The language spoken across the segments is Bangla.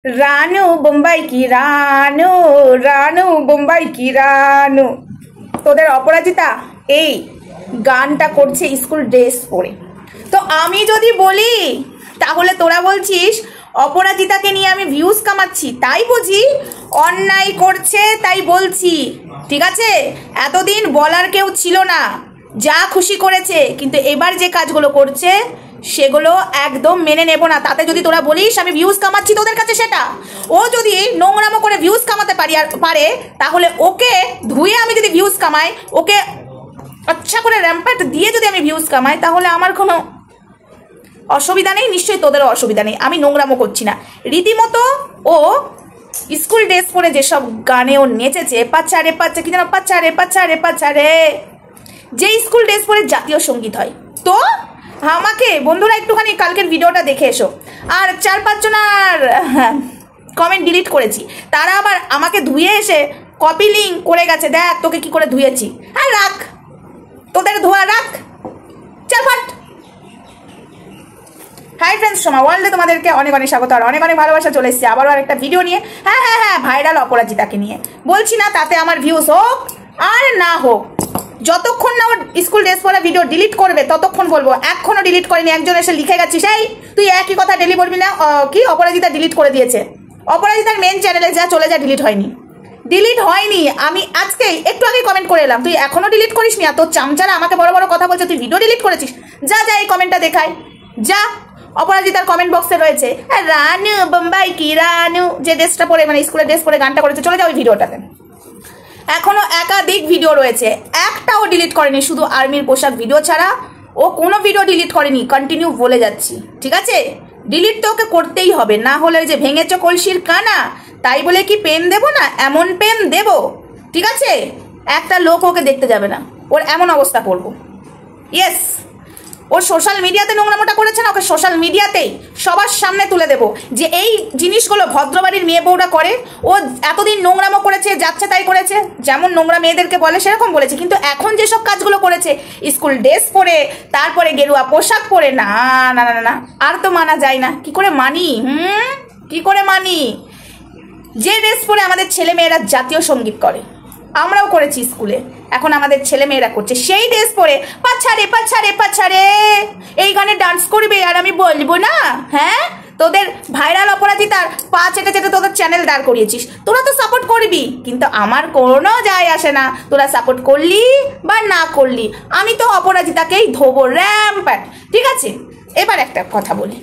রানু বোম্বাই কি রানু, রানু বোম্বাই কি রানু। তোদের অপরাজিতা এই গানটা করছে স্কুল ড্রেস পরে। তো আমি যদি বলি তাহলে তোরা বলছিস অপরাজিতাকে নিয়ে আমি ভিউজ কামাচ্ছি, তাই বুঝি অন্যায় করছে তাই বলছি। ঠিক আছে, এতদিন বলার কেউ ছিল না, যা খুশি করেছে, কিন্তু এবার যে কাজগুলো করছে সেগুলো একদম মেনে নেব না। তাতে যদি তোরা বলিস আমি ভিউজ কামাচ্ছি তোদের কাছে, সেটা ও যদি নোংরামো করে ভিউজ কামাতে পারে তাহলে ওকে ধুয়ে আমি যদি ভিউজ কামাই, ওকে আচ্ছা করে র্যাম্পাট দিয়ে যদি আমি ভিউজ কামাই, তাহলে আমার কোনো অসুবিধা নেই, নিশ্চয়ই তোদেরও অসুবিধা নেই। আমি নোংরামো করছি না। রীতিমতো ও স্কুল ড্রেস পরে যেসব গানে ও নেচেছে, পাচ্চারে পাচ্চা কি যেন পাচ্চারে পাচ্চারে পাচ্চারে, যে স্কুল ড্রেস পরে জাতীয় সঙ্গীত হয়। তো আমাকে বন্ধুরা একটুখানি কালকের ভিডিওটা দেখে এসো। আর 4-5 জনার কমেন্ট ডিলিট করেছি, তারা আবার আমাকে ধুয়ে এসে কপি লিঙ্ক করে গেছে, দেখ তোকে কি করে ধুয়েছি। আর রাখ তোদের ধোয়া, রাখ, চল ফাট। হাই ফ্রেন্ডস, সোমা ওয়ার্ল্ডে তোমাদেরকে অনেক অনেক স্বাগত আর অনেক অনেক ভালোবাসা। চলে এসেছি আবারও আরেকটা ভিডিও নিয়ে। হ্যাঁ, ভাইরাল অপরাজিতাকে নিয়ে বলছি না, তাতে আমার ভিউজ হোক আর না হোক, যতক্ষণ না ওর স্কুল ড্রেস পরা ভিডিও ডিলিট করবে ততক্ষণ বলবো। এখনো ডিলিট করেনি, একজন এসে লিখে গেছিস এই তুই একই কথা ডেলি বলবি না কি অপরাজিতা ডিলিট করে দিয়েছে। অপরাজিতার মেন চ্যানেলে যা চলে যা, ডিলিট হয়নি, ডিলিট হয়নি। আমি আজকে একটু আগে কমেন্ট করে এলাম, তুই এখনো ডিলিট করিস নি। আর তোর চামচারা আমাকে বড় বড় কথা বলছে, তুই ভিডিও ডিলিট করেছিস। যা এই কমেন্টটা দেখায়, যা। অপরাজিতার কমেন্ট বক্সে রয়েছে রানু বোম্বাই কি রানু, যে ড্রেসটা পরে মানে স্কুলের ড্রেস পরে গানটা করেছে, চলে যাও ওই ভিডিওটাতে। এখনো একাধিক ভিডিও রয়েছে, একটাও ডিলিট করেনি, শুধু আর্মির পোশাক ভিডিও ছাড়া ও কোনো ভিডিও ডিলিট করেনি। কন্টিনিউ বলে যাচ্ছি, ঠিক আছে? ডিলিট তো ওকে করতেই হবে, না হলে যে ভেঙেছ কলসির কানা, তাই বলে কি পেন দেবো না? এমন পেন দেব, ঠিক আছে, একটা লোক ওকে দেখতে যাবে না, ওর এমন অবস্থা করবো। ইয়েস, ও সোশ্যাল মিডিয়াতে নোংরামোটা করেছে না, ওকে সোশ্যাল মিডিয়াতেই সবার সামনে তুলে দেবো যে এই জিনিসগুলো ভদ্রবাড়ির মেয়ে বউরা করে। ও এতদিন নোংরামো করেছে, যাচ্ছে তাই করেছে, যেমন নোংরা মেয়েদেরকে বলে সেরকম বলেছে, কিন্তু এখন যেসব কাজগুলো করেছে স্কুল ড্রেস পরে, তারপরে গেরুয়া পোশাক পরে, না না না না, আর তো মানা যায় না। কি করে মানি? কি করে মানি? যে ড্রেস পরে আমাদের ছেলে মেয়েরা জাতীয় সঙ্গীত করে, আমরাও করেছি স্কুলে, এখন আমাদের ছেলে মেয়েরা করছে সেই ড্রেস পরে পাচ্ছারে পাচ্ছারে পাচ্ছারে এই গানে ডান্স করবে, আর আমি বলবো না? হ্যাঁ, তোদের ভাইরাল অপরাজিতার পা চেটে চেটে তোদের চ্যানেল দাঁড় করিয়েছিস, তোরা তো সাপোর্ট করবি, কিন্তু আমার কোনো যায় আসে না তোরা সাপোর্ট করলি বা না করলি, আমি তো অপরাজিতাকেই ধোবো র্যাম্প্যাট। ঠিক আছে, এবার একটা কথা বলি,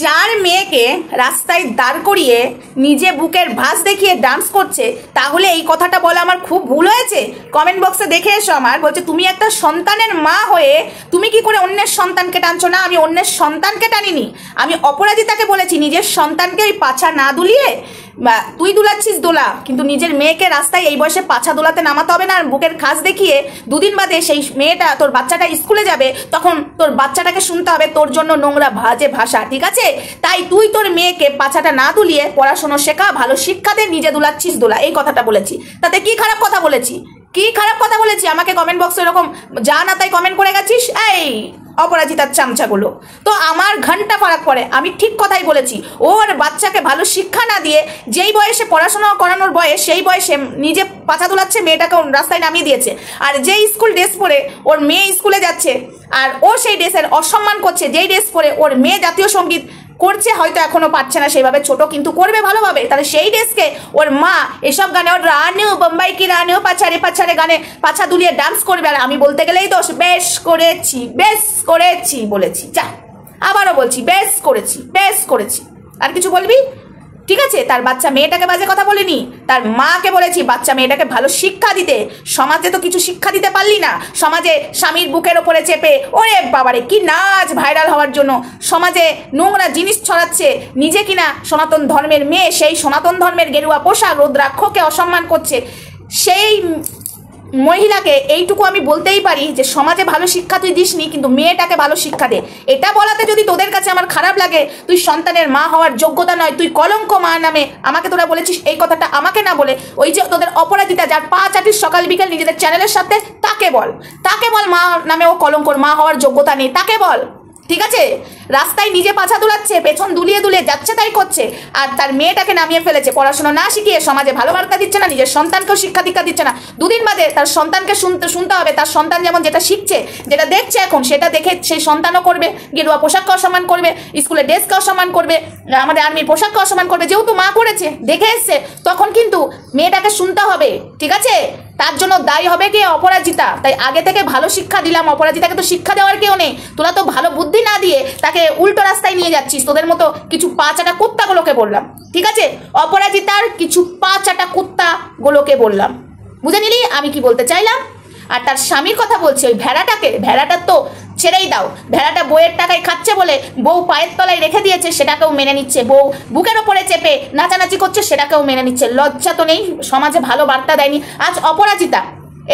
যার মেয়েকে রাস্তায় দাঁড় করিয়ে নিজে বুকের ভাঁজ দেখিয়ে ডান্স করছে, তাহলে এই কথাটা বলা আমার খুব ভুল হয়েছে? কমেন্ট বক্সে দেখে এসো। আমার বলছে তুমি একটা সন্তানের মা হয়ে তুমি কি করে অন্যের সন্তানকে টানছো? না, আমি অন্যের সন্তানকে টানিনি, আমি অপরাজিতাকে বলেছি নিজের সন্তানকে ওই পাছা না দুলিয়ে, তুই দুলাচ্ছিস দোলা, কিন্তু নিজের মেয়েকে রাস্তায় এই বয়সে পাছা দোলাতে নামাতে হবে না। আর বুকের খাস দেখিয়ে দুদিন বাদে সেই মেয়েটা, তোর বাচ্চাটা স্কুলে যাবে, তখন তোর বাচ্চাটাকে শুনতে হবে তোর জন্য নোংরা বাজে ভাষা, ঠিক আছে? তাই তুই তোর মেয়েকে পাছাটা না দুলিয়ে পড়াশোনা শেখা, ভালো শিক্ষা দে, নিজে দুলাচ্ছিস দোলা, এই কথাটা বলেছি। তাতে কি খারাপ কথা বলেছি? কি খারাপ কথা বলেছি? আমাকে কমেন্ট বক্সে এরকম যা না তাই কমেন্ট করে গেছিস এই অপরাজিতার চামচাগুলো। তো আমার ঘন্টা ফারাক পড়ে, আমি ঠিক কথাই বলেছি। ওর বাচ্চাকে ভালো শিক্ষা না দিয়ে যেই বয়সে পড়াশোনা করানোর বয়স, সেই বয়সে নিজে পাছা দোলাচ্ছে, মেয়েটাকে রাস্তায় নামিয়ে দিয়েছে। আর যেই স্কুল ড্রেস পরে ওর মেয়ে স্কুলে যাচ্ছে, আর ও সেই ড্রেসের অসম্মান করছে, যেই ড্রেস পরে ওর মেয়ে জাতীয় সঙ্গীত করছে, হয়তো এখনো পারছে না সেইভাবে ছোট, কিন্তু করবে ভালোভাবে, তাহলে সেই ড্রেসকে ওর মা এসব গানে, ওর রানু বোম্বাই কি রানু পাছারে পাছারে গানে পাছা দুলিয়ে ডান্স করবে, আর আমি বলতে গেলেই দোষ। বেশ করেছি বলেছি, যা আবারও বলছি, বেশ করেছি। আর কিছু বলবি? ঠিক আছে, তার বাচ্চা মেয়েটাকে বাজে কথা বলিনি, তার মাকে বলেছি বাচ্চা মেয়েটাকে ভালো শিক্ষা দিতে। সমাজে তো কিছু শিক্ষা দিতে পারলি না, সমাজে স্বামীর বুকের ওপরে চেপে, ওরে বাবারে কি নাচ ভাইরাল হওয়ার জন্য সমাজে নোংরা জিনিস ছড়াচ্ছে, নিজে কিনা সনাতন ধর্মের মেয়ে, সেই সনাতন ধর্মের গেরুয়া পোশাক রুদ্রাক্ষকে অসম্মান করছে। সেই মহিলাকে এইটুকু আমি বলতেই পারি যে সমাজে ভালো শিক্ষা তুই দিসনি, কিন্তু মেয়েটাকে ভালো শিক্ষা দে। এটা বলাতে যদি তোদের কাছে আমার খারাপ লাগে, তুই সন্তানের মা হওয়ার যোগ্যতা নয়, তুই কলঙ্ক মা নামে আমাকে তোরা বলেছিস, এই কথাটা আমাকে না বলে ওই যে তোদের অপরাজিতা যার পা চাটিস সকাল বিকেল নিজেদের চ্যানেলের সাথে, তাকে বল মা নামে ও কলঙ্কর, মা হওয়ার যোগ্যতা নেই, তাকে বল। ঠিক আছে, রাস্তায় নিজে পাছা দুলাচ্ছে, পেছন দুলিয়ে দুলিয়ে যাচ্ছে তাই করছে, আর তার মেয়েটাকে নামিয়ে ফেলেছে। পড়াশোনা না শিখিয়ে সমাজে ভালো বার্তা দিচ্ছে না, নিজের সন্তানকেও শিক্ষা দীক্ষা দিচ্ছে না। দুদিন বাদে তার সন্তানকে শুনতে হবে, তার সন্তান যেমন যেটা শিখছে, যেটা দেখছে এখন, সেটা দেখে সেই সন্তানও করবে। গেরুয়া পোশাককে অসম্মান করবে, স্কুলের ড্রেসকে অসম্মান করবে, আমাদের আর্মির পোশাককে অসম্মান করবে। যেহেতু মা করেছে, দেখে এসছে, তখন কিন্তু মেয়েটাকে শুনতে হবে। ঠিক আছে, তার জন্য দায়ী হবে কে? অপরাজিতা। তাই আগে থেকে ভালো শিক্ষা দিলাম, অপরাজিতাকে তো শিক্ষা দেওয়ার কেউ নেই। তোরা তো ভালো বুদ্ধি না দিয়ে তাকে উল্টো রাস্তায় নিয়ে যাচ্ছিস। তোদের মতো কিছু পা চাটা কুত্তাগুলোকে বললাম, ঠিক আছে? অপরাজিতার কিছু পা চাটা কুত্তাগুলোকে বললাম, বুঝে নিলি আমি কি বলতে চাইলাম? আর তার স্বামীর কথা বলছে, ওই ভেড়াটার তো ছেড়েই দাও। ভেড়াটা বউয়ের টাকায় খাচ্ছে বলে বউ পায়ের তলায় রেখে দিয়েছে, সেটাকেও মেনে নিচ্ছে। বউ বুকের ওপরে চেপে নাচানাচি করছে, সেটাকেও মেনে নিচ্ছে। লজ্জা তো নেই, সমাজে ভালো বার্তা দেয়নি। আজ অপরাজিতা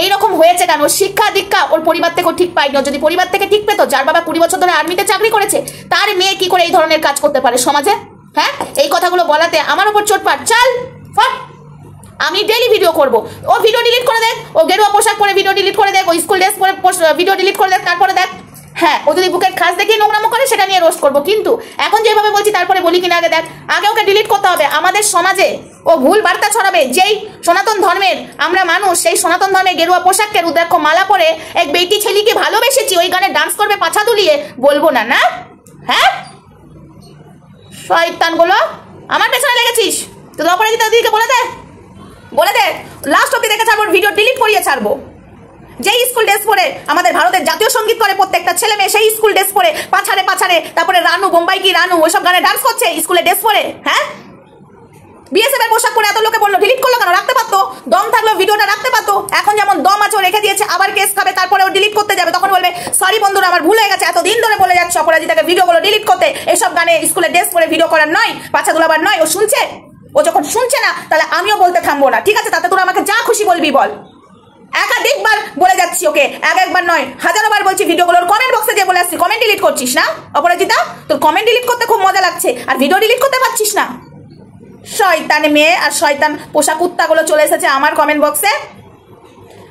এইরকম হয়েছে কেন? শিক্ষা দীক্ষা ওর পরিবার থেকেও ঠিক পাইনি। যদি পরিবার থেকে ঠিক পেতো, যার বাবা 20 বছর ধরে আর্মিতে চাকরি করেছে, তার মেয়ে কি করে এই ধরনের কাজ করতে পারে সমাজে? হ্যাঁ, এই কথাগুলো বলাতে আমার উপর চোটপাট। চাল ফট, আমি ডেইলি ভিডিও করব। ও ভিডিও ডিলিট করে দেখ, ও গেরুয়া পোশাক পরে ভিডিও ডিলিট করে দেখ, ও স্কুল ড্রেস পরে ভিডিও ডিলিট করে দেখ, তারপরে দেখ। হ্যাঁ, ও যদি বুকের খাস দেখিয়ে নোংরামো করে, সেটা নিয়ে রোস্ট করবো। কিন্তু এখন যেভাবে বলছি, তারপরে বলি কিনা আগে দেখ। আগে ওকে ডিলিট করতে হবে। আমাদের সমাজে ও ভুল বার্তা ছড়াবে। যেই সনাতন ধর্মের আমরা মানুষ, সেই সনাতন ধর্মের গেরুয়া পোশাককে রুদ্রাক্ষ মালা পরে এক বেটি ছেলেকে ভালোবেসেছি, ওই গানে ডান্স করবে পাছা দুলিয়ে, বলবো না? না, হ্যাঁ, শয়তানগুলো আমার পেছনে লেগেছিস। তো অপরাজিতা দিদিকে বলে দে লাস্ট অব্দি দেখে ছাড়বো, ভিডিও ডিলিট করিয়ে ছাড়বো। যেই স্কুল ড্রেস পরে আমাদের ভারতের জাতীয় সঙ্গীত করে প্রত্যেকটা ছেলে মেয়ে, সেই স্কুল ড্রেস পরে পাছারে, তারপরে রানু, বোম্বাই কি রানু, ওইসব গানে ডান্স করছে স্কুলে ড্রেস পরে। হ্যাঁ, বিএসএফ এর পোশাক পরে এত লোকে বললো, ডিলিট করলো কেন? রাখতে পারতো, দম থাকলো ভিডিওটা রাখতে পারতো। এখন যেমন দম আছে, ও রেখে দিয়েছে, আবার কেস খাবে, তারপরে ও ডিলিট করতে যাবে, তখন বলবে সরি বন্ধুরা, আমার ভুল হয়ে গেছে। এতদিন ধরে বলে যাচ্ছে অপরাজিতাকে ভিডিওগুলো ডিলিট করতে, এসব গানে স্কুলে ড্রেস পরে ভিডিও করার নয়, পাছা দুলাবার নয়। ও শুনছে? ও যখন শুনছে না, তাহলে আমিও বলতে থামবো না, ঠিক আছে? তাতে তোরা আমাকে যা খুশি বলবি বল। একাধিকবার বলে যাচ্ছি ওকে, একবার নয়, হাজারো বার বলছি। ভিডিওগুলোর কমেন্ট বক্সে যে বলে আসছি, কমেন্ট ডিলিট করছিস না অপরাজিতা? তোর কমেন্ট ডিলিট করতে খুব মজা লাগছে, আর ভিডিও ডিলিট করতে পারছিস না। শয়তান মেয়ে আর শয়তান পোশাক কুত্তাগুলো চলে এসেছে আমার কমেন্ট বক্সে।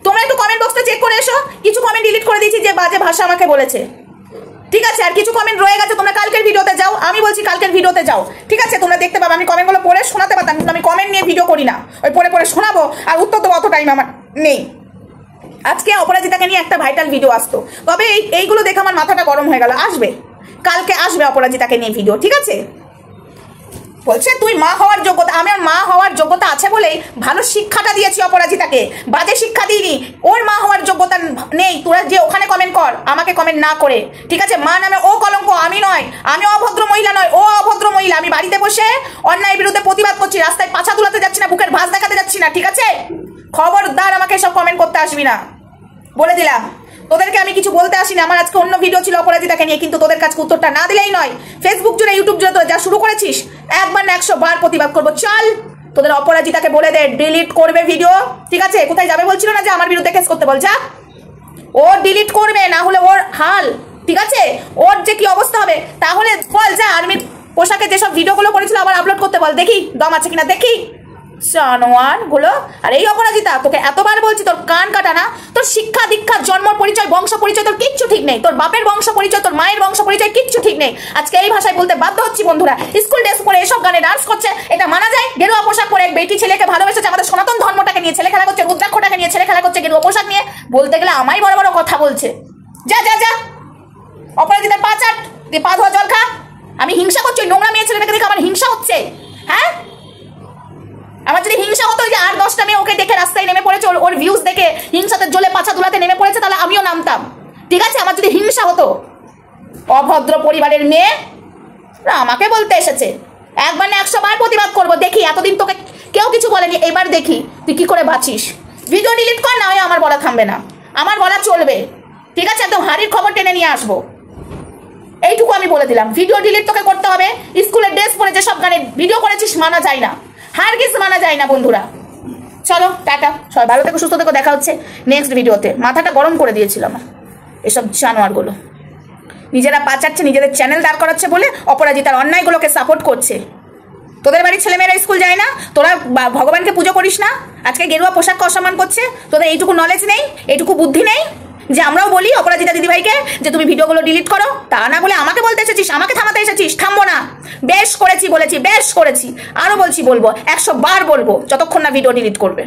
তোমরা একটু কমেন্ট বক্সটা চেক করে এসো। কিছু কমেন্ট ডিলিট করে দিয়েছি যে বাজে ভাষা আমাকে বলেছে, ঠিক আছে? আর কিছু কমেন্ট রয়ে গেছে, তোমরা কালকের ভিডিওতে যাও। আমি বলছি কালকের ভিডিওতে যাও, ঠিক আছে? তোমরা দেখতে পাবে। আমি কমেন্টগুলো পড়ে শোনাতে পারতাম, কিন্তু আমি কমেন্ট নিয়ে ভিডিও করি না। ওই পড়ে শোনাবো আর উত্তর দেবো, অত টাইম আমার নেই। আজকে অপরাজিতাকে নিয়ে একটা ভাইটাল ভিডিও আসতো, তবে এইগুলো দেখে আমার মাথাটা গরম হয়ে গেল। আসবে, কালকে আসবে অপরাজিতাকে নিয়ে ভিডিও, ঠিক আছে? বলছে তুই মা হওয়ার যোগ্যতা, আমার মা হওয়ার যোগ্যতা আছে বলেই ভালো শিক্ষাটা দিয়েছি অপরাজিতাকে, বাজে শিক্ষা দিইনি। ওর মা হওয়ার যোগ্যতা নেই। তোরা যে ওখানে কমেন্ট কর, আমাকে কমেন্ট না করে, ঠিক আছে? মা নামে ও কলঙ্ক, আমি নয়। আমি অভদ্র মহিলা নয়, ও অভদ্র মহিলা। আমি বাড়িতে বসে অন্যায়ের বিরুদ্ধে প্রতিবাদ করছি, রাস্তায় পাছা তুলাতে যাচ্ছি না, বুকের ভাঁজ দেখাতে যাচ্ছি না, ঠিক আছে? খবরদার আমাকে সব কমেন্ট করতে আসবি না, বলে দিলাম। তোদেরকে আমি কিছু বলতে আসিনি। আমার আজকে অন্য ভিডিও ছিল অপরাজিতাকে নিয়ে, কিন্তু তোদের কাছে উত্তরটা না দিলেই নয়। ফেসবুক জুড়ে, ইউটিউব জুড়ে তোরা যা শুরু করেছিস, একবার না 100 বার প্রতিবাদ করবো। চল, তোদের অপরাজিতাকে বলে দে ডিলিট করবে ভিডিও, ঠিক আছে? কোথায় যাবে বলছিল না যে আমার বিরুদ্ধে কেস করতে, বল যা। ও ডিলিট করবে, না হলে ওর হাল, ঠিক আছে? ওর যে কি অবস্থা হবে, তাহলে বল যা আর্মির পোশাকে যেসব ভিডিওগুলো করেছিল আবার আপলোড করতে বল, দেখি দম আছে কিনা, দেখি। জানোয়ার গুলো। আর এই অপরাজিতা, তোকে এতবার বলছি, তোর কান কাটা না। তোর শিক্ষা দীক্ষা, জন্ম পরিচয়, বংশ পরিচয় তোর কিচ্ছু ঠিক নেই। তোর বাপের বংশ পরিচয়, তোর মায়ের বংশ পরিচয় কিচ্ছু ঠিক নেই। আজকে এই ভাষায় বলতে বাধ্য হচ্ছি বন্ধুরা। স্কুল ড্রেস পরে এসব গানে ডান্স করছে, এটা মানা যায়? গেরুয়া পোশাক পরে এক বেটি ছেলেকে ভালোবেসেছে, আমাদের সনাতন ধর্মটাকে নিয়ে ছেলে খেলা করছে, রুদ্রাক্ষটাকে নিয়ে ছেলে খেলা করছে, গেরুয়া পোশাক নিয়ে বলতে গেলে আমায় বড় বড় কথা বলছে। যা যা যা, অপরাজিতার পা চাট, তুই পা ধোয়া জল খা। আমি হিংসা করছি ওই নোংরা মেয়ে ছেলেটাকে দেখে, আমার হিংসা হচ্ছে। হ্যাঁ, আমার যদি হিংসা হতো যে 8-10টা মেয়ে ওকে দেখে রাস্তায় নেমে পড়েছে, ওর ভিউজ দেখে হিংসাতে জ্বলে পাছা তুলাতে নেমে পড়েছে, তাহলে আমিও নামতাম, ঠিক আছে? আমার যদি হিংসা হতো। অভদ্র পরিবারের মেয়ে আমাকে বলতে এসেছে, একবার না 100 বার প্রতিবাদ করবো। দেখি, এতদিন তোকে কেউ কিছু বলেনি, এবার দেখি তুই কি করে বাঁচিস। ভিডিও ডিলিট কর, না হয় আমার বলা থামবে না, আমার বলা চলবে, ঠিক আছে? একদম হাড়ির খবর টেনে নিয়ে আসবো, এইটুকু আমি বলে দিলাম। ভিডিও ডিলিট তোকে করতে হবে। স্কুলের ড্রেস পরে যেসব গানে ভিডিও করেছিস মানা যায় না, হারগিজ মানা যায় না বন্ধুরা। চলো টাটা, সবাই ভালো থেকো, সুস্থ থেকো, দেখা হচ্ছে নেক্সট ভিডিওতে। মাথাটা গরম করে দিয়েছিলাম এসব জানোয়ারগুলো। নিজেরা পা চাটছে, নিজেদের চ্যানেল দাঁড় করাচ্ছে বলে অপরাজিতার অন্যায়গুলোকে সাপোর্ট করছে। তোদের বাড়ির ছেলেমেয়েরা স্কুল যায় না, তোরা ভগবানকে পুজো করিস না, আজকে গেরুয়া পোশাককে অসম্মান করছে। তোদের এইটুকু নলেজ নেই, এইটুকু বুদ্ধি নেই, যে আমরাও বলি অপরাজিতা দিদিভাইকে যে তুমি ভিডিওগুলো ডিলিট করো, তা না বলে আমাকে বলতে এসেছিস, আমাকে থামাতে এসেছিস। থামবো না, বেশ করেছি বলেছি, বেশ করেছি, আরো বলছি, বলবো, 100 বার বলবো, যতক্ষণ না ভিডিও ডিলিট করবে।